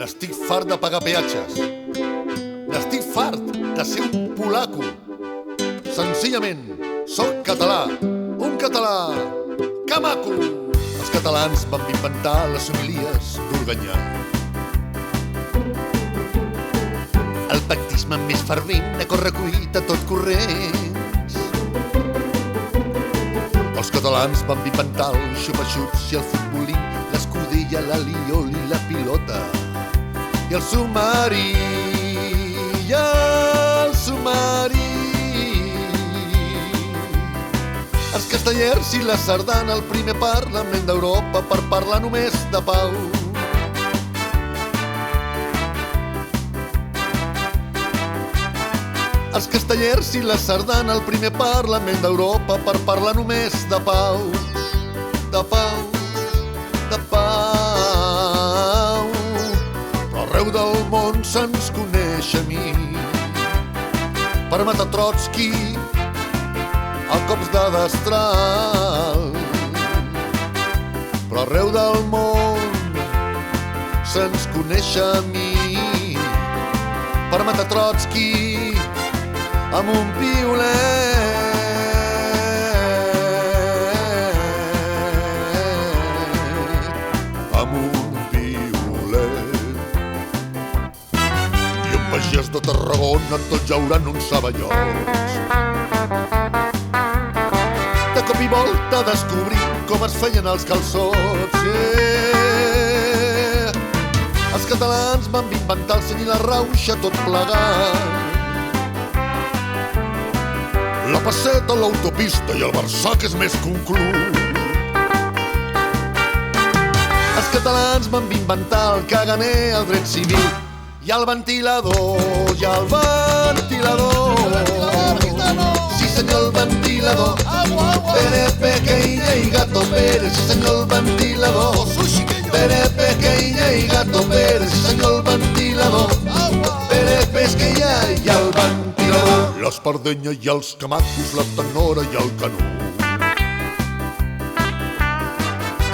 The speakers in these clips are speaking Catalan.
N'estic fart de pagar peatges. N'estic fart de ser un polaco. Senzillament, soc català. Un català que maco. Els catalans vam inventar les homilies d'Organyà. El pactisme més fervent a correcuita tot corrents. Els catalans vam inventar el xupa-xups i el futbolí, l'escudella, l'aliol i la pilota. I el submarí, i el submarí. Els castellers i la sardana al primer Parlament d'Europa per parlar només de pau. Els castellers i la sardana al primer Parlament d'Europa per parlar només de pau. De pau, de pau. Però arreu del món se'ns coneix a mi per matar Trotsky a cops de destral. Però arreu del món se'ns coneix a mi per matar Trotsky amb un piolet. Amb un piolet. I un pagès de Tarragona tot jaurant uns ceballots. De cop i volta descobrir com es feien els calçots. Els catalans van inventar el seny i la rauxa tot plegat. La passeta, l'autopista i el Barça que és més que un club. Els catalans van inventar el caganer, el dret civil i el ventilador, i el ventilador. Sí senyor, el ventilador. Pere, pequeña y gato Pérez, sí senyor, el ventilador. Pere, pequeña y gato Pérez, sí senyor, el ventilador. Pere, pesqueña i el ventilador. L'espardenya i els camacos, la tenora i el canut.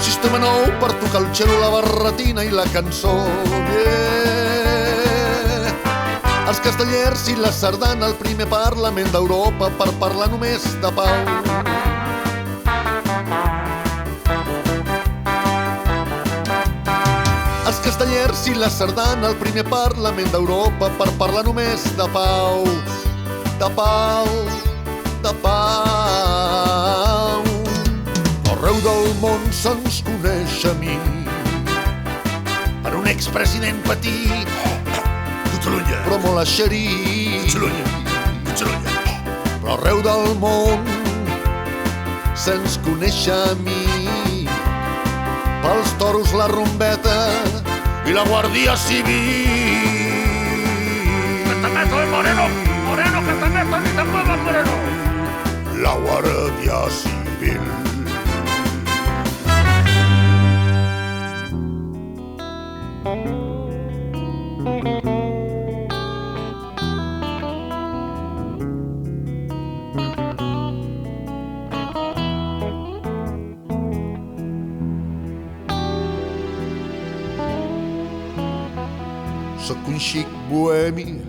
Sistema nou per tocar el cello, la barretina i la cançó. Els castellers i la sardana al primer Parlament d'Europa per parlar només de pau. Els castellers i la sardana al primer Parlament d'Europa per parlar només de pau. De pau, de pau. Arreu del món se'ns coneix a mi per un expresident petit, Catalunya, però molt eixerit. Catalunya. Però arreu del món se'ns coneix a mi pels toros, la rumbeta i la Guàrdia Civil. Que te meto, Moreno, que te meto, ni te muevas, Moreno. La Guàrdia Civil. Soc un xic bohemi,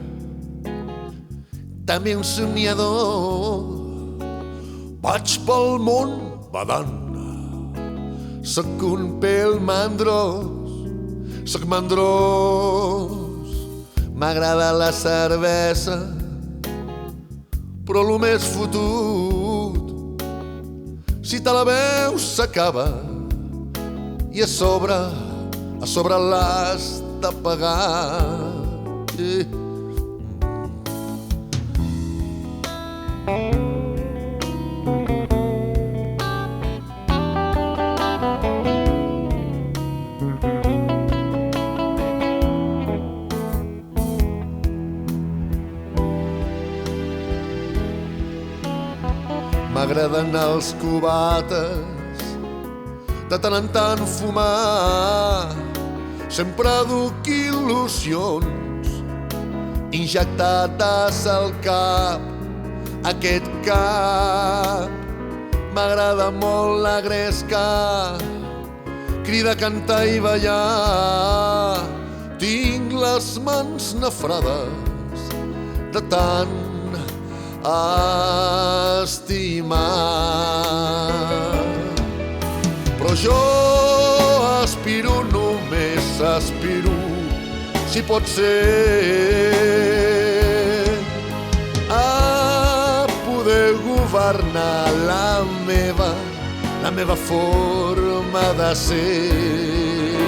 també un somniador. Vaig pel món badant. Soc un pèl mandrós, soc mandrós. M'agrada la cervesa, però lo més fotut, si te la veus s'acaba i a sobre l'has de pagar. M'agraden els cubates, de tant en tant fumar. Sempre duc il·lusions injectades al cap. Aquest cap m'agrada molt la gresca, crida, cantar i ballar, Tinc les mans nafrades de tant estimar. Però jo aspiro, només aspiro, si pot ser, a poder governar la meva forma de ser.